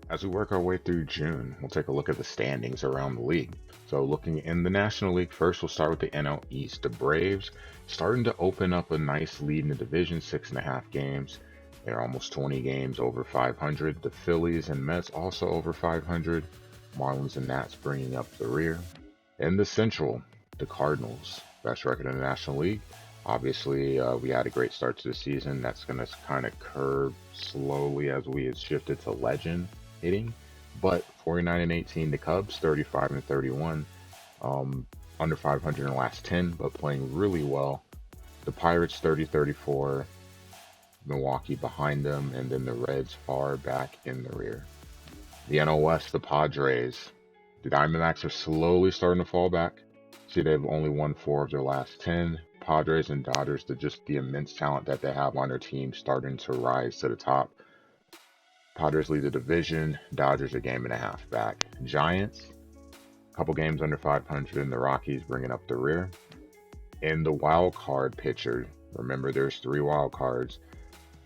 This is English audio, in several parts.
As we work our way through June, we'll take a look at the standings around the league. So looking in the National League, first we'll start with the NL East. The Braves starting to open up a nice lead in the division, 6.5 games. They're almost 20 games over 500. The Phillies and Mets also over 500. Marlins and Nats bringing up the rear. In the Central, the Cardinals, best record in the National League. Obviously, we had a great start to the season. That's going to kind of curb slowly as we had shifted to legend hitting. But 49-18, the Cubs 35-31, under 500 in the last 10, but playing really well. The Pirates 30-34, Milwaukee behind them, and then the Reds far back in the rear. The NL West, the Padres, the Diamondbacks are slowly starting to fall back. See, they've only won 4 of their last 10. Padres and Dodgers, just the immense talent that they have on their team starting to rise to the top. Padres lead the division, Dodgers a game and a half back. Giants, a couple games under 500, and the Rockies bringing up the rear. In the wild card picture, remember there's 3 wild cards.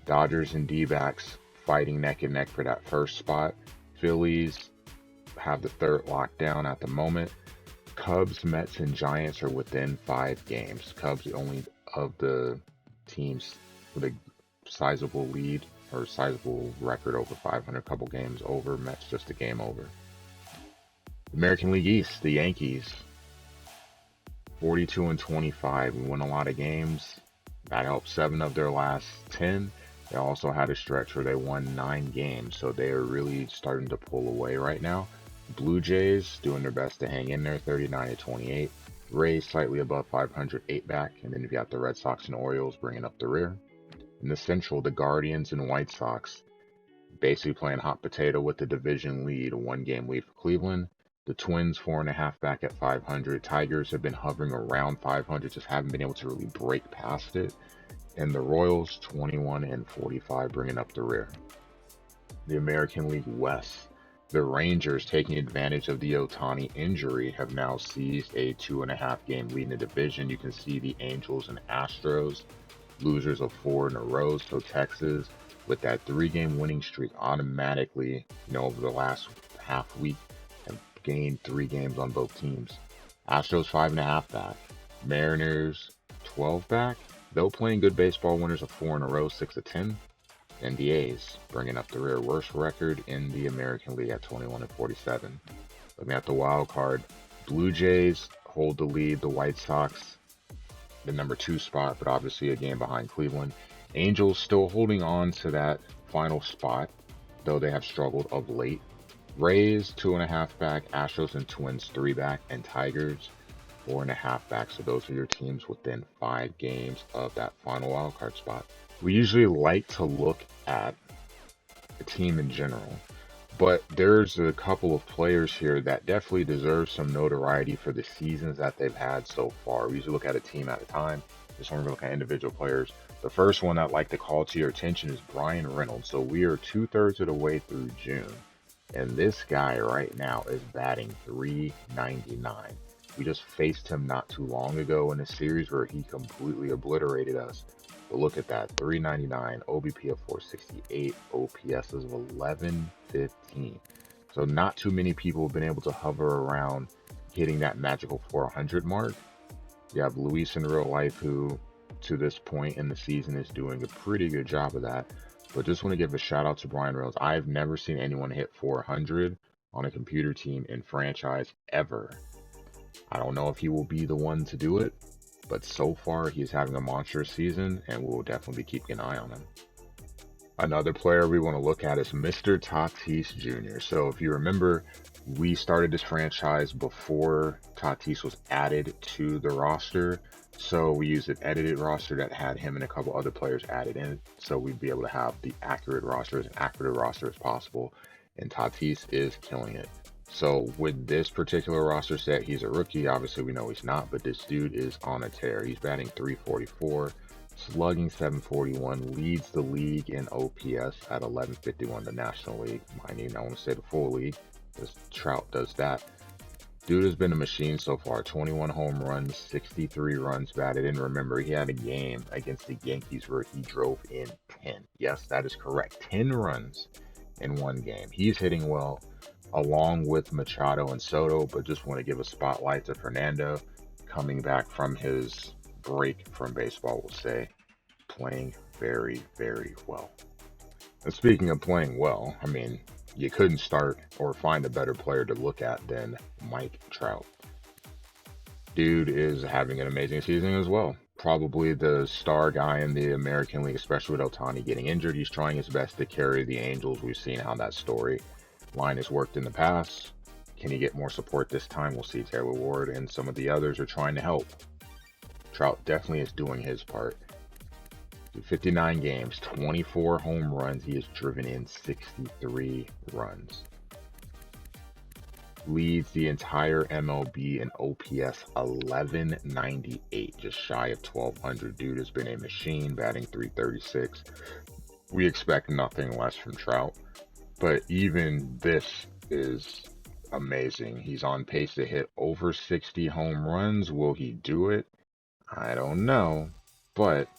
Dodgers and D-backs fighting neck and neck for that first spot. Phillies have the third lockdown at the moment. Cubs, Mets, and Giants are within 5 games. Cubs the only of the teams with a sizable lead or sizable record over 500, couple games over. Mets just a game over. American League East, the Yankees, 42-25. We won a lot of games. That helped 7 of their last 10. They also had a stretch where they won 9 games, so they are really starting to pull away right now. Blue Jays doing their best to hang in there, 39-28. Rays slightly above 500, 8 back, and then you've got the Red Sox and Orioles bringing up the rear. In the Central, the Guardians and White Sox basically playing hot potato with the division lead, a 1-game lead for Cleveland. The Twins 4.5 back at 500. Tigers have been hovering around 500, just haven't been able to really break past it. And the Royals 21-45 bringing up the rear. The American League West, the Rangers, taking advantage of the Ohtani injury, have now seized a 2.5-game lead in the division. You can see the Angels and Astros, losers of 4 in a row. So Texas, with that 3-game winning streak, automatically, over the last half week, have gained 3 games on both teams. Astros 5.5 back. Mariners 12 back. Though playing good baseball, winners of 4 in a row, 6-10. And the A's bringing up the rear, worst record in the American League at 21-47. Looking at the wild card, Blue Jays hold the lead. The White Sox, the number 2 spot, but obviously a game behind Cleveland. Angels still holding on to that final spot, though they have struggled of late. Rays 2.5 back, Astros and Twins 3 back, and Tigers 4.5 back. So those are your teams within 5 games of that final wild card spot. We usually like to look at a team in general, but there's a couple of players here that definitely deserve some notoriety for the seasons that they've had so far. We usually look at a team at a time. This one we're looking at individual players. The first one I'd like to call to your attention is Brian Reynolds. So we are 2/3 of the way through June, and this guy right now is batting .399. We just faced him not too long ago in a series where he completely obliterated us. But look at that, .399, OBP of 468, OPSs of 1115. So not too many people have been able to hover around hitting that magical 400 mark. You have Luis in real life, who to this point in the season is doing a pretty good job of that. But just want to give a shout out to Brian Reynolds. I've never seen anyone hit 400 on a computer team in franchise ever. I don't know if he will be the one to do it, but so far he's having a monstrous season, and we'll definitely be keeping an eye on him. Another player we want to look at is Mr. Tatis Jr. So if you remember, we started this franchise before Tatis was added to the roster. So we used an edited roster that had him and a couple other players added in, so we'd be able to have the accurate roster, as accurate a roster as possible. And Tatis is killing it. So with this particular roster set, he's a rookie. Obviously, we know he's not, but this dude is on a tear. He's batting .344, slugging .741, leads the league in OPS at 1151, the National League. I want to say the full league, because Trout does that. Dude has been a machine so far. 21 home runs, 63 runs batted in. Remember, he had a game against the Yankees where he drove in 10. Yes, that is correct. 10 runs in one game. He's hitting well along with Machado and Soto, but just want to give a spotlight to Fernando coming back from his break from baseball, we'll say, playing very, very well. And speaking of playing well, I mean, you couldn't start or find a better player to look at than Mike Trout. Dude is having an amazing season as well. Probably the star guy in the American League, especially with Ohtani getting injured. He's trying his best to carry the Angels. We've seen how that story line has worked in the past. Can he get more support this time? We'll see. Taylor Ward and some of the others are trying to help. Trout definitely is doing his part. 59 games, 24 home runs. He has driven in 63 runs. Leads the entire MLB in OPS 1198, just shy of 1200. Dude has been a machine, batting 336. We expect nothing less from Trout, but even this is amazing. He's on pace to hit over 60 home runs. Will he do it? I don't know, but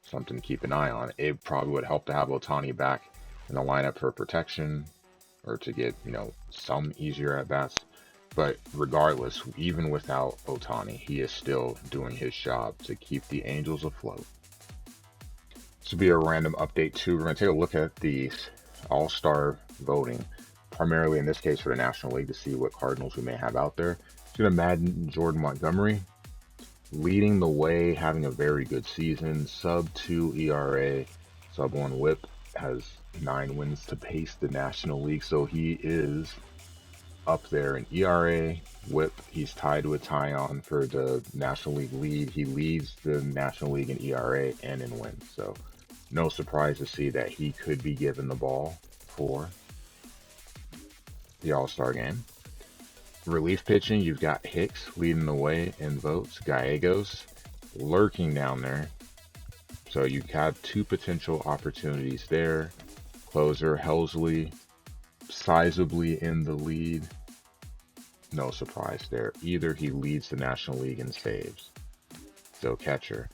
something to keep an eye on. It probably would help to have Ohtani back in the lineup for protection or to get, some easier at bats. But regardless, even without Ohtani, he is still doing his job to keep the Angels afloat. This will be a random update too. We're going to take a look at the All-Star voting, primarily in this case for the National League, to see what Cardinals we may have out there. It's going to Madden Jordan Montgomery, leading the way, having a very good season. Sub-2 ERA, sub-1 WHIP, has 9 wins to pace the National League, so he is up there in ERA, WHIP. He's tied with Tyon for the National League lead. He leads the National League in ERA and in wins, so no surprise to see that he could be given the ball for the All-Star game. Relief pitching, you've got Hicks leading the way in votes. Gallegos lurking down there. So you've got 2 potential opportunities there. Closer, Helsley, sizably in the lead. No surprise there. Either he leads the National League in saves. So catcher.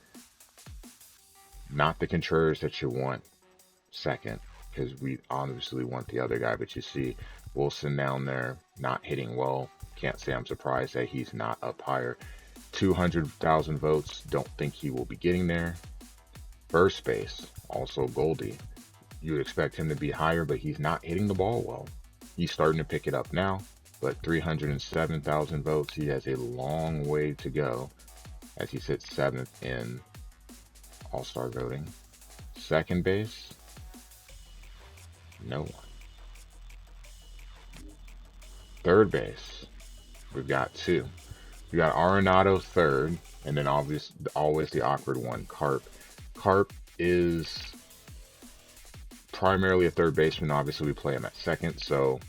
Not the Contreras that you want second, because we obviously want the other guy, but you see Wilson down there not hitting well. Can't say I'm surprised that he's not up higher. 200,000 votes. Don't think he will be getting there. First base, also Goldie. You would expect him to be higher, but he's not hitting the ball well. He's starting to pick it up now, but 307,000 votes. He has a long way to go as he sits 7th in All-Star voting. Second base, no one. Third base, we've got 2. We got Arenado third, and then always the awkward one, Carp. Carp is primarily a third baseman. Obviously, we play him at second, so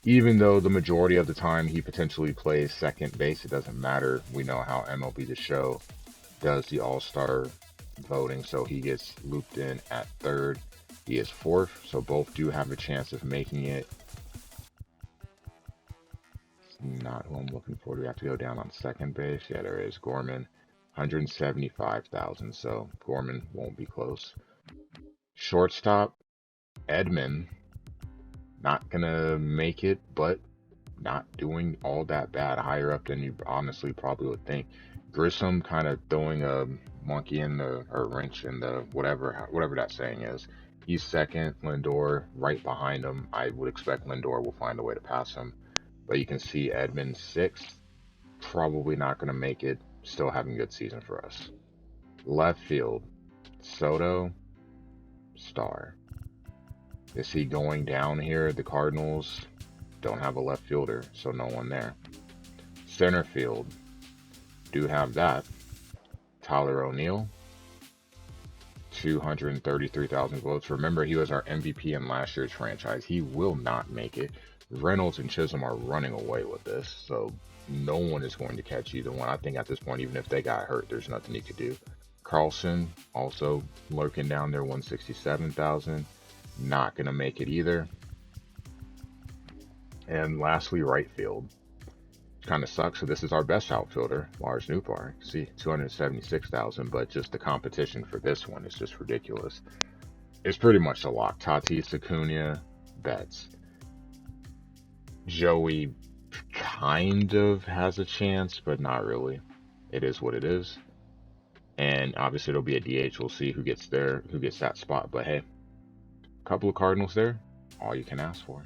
even though the majority of the time he potentially plays second base, it doesn't matter. We know how MLB The Show does the All-Star voting, so he gets looped in at third. He is 4th, so both do have a chance of making it. Not who I'm looking for. Do we have to go down on second base? Yeah, there is. Gorman, 175,000, so Gorman won't be close. Shortstop, Edman, not gonna make it, but not doing all that bad. Higher up than you honestly probably would think. Grissom kind of throwing a monkey in the, or wrench in the, whatever that saying is. He's second. Lindor right behind him. I would expect Lindor will find a way to pass him. But you can see Edman 6th, probably not going to make it, still having a good season for us. Left field, Soto, star. Is he going down here? The Cardinals don't have a left fielder, so no one there. Center field, do have that. Tyler O'Neill, 233,000 votes. Remember, he was our MVP in last year's franchise. He will not make it. Reynolds and Chisholm are running away with this, so no one is going to catch either one. I think at this point, even if they got hurt, there's nothing he could do. Carlson also lurking down there, 167,000. Not going to make it either. And lastly, right field. Kind of sucks. So this is our best outfielder, Lars Nootbaar. See, 276,000, but just the competition for this one is just ridiculous. It's pretty much a lock. Tatis, Acuna, bets. Joey kind of has a chance, but not really. It is what it is. And obviously it'll be a DH. We'll see who gets there, who gets that spot. But hey, a couple of Cardinals there, all you can ask for.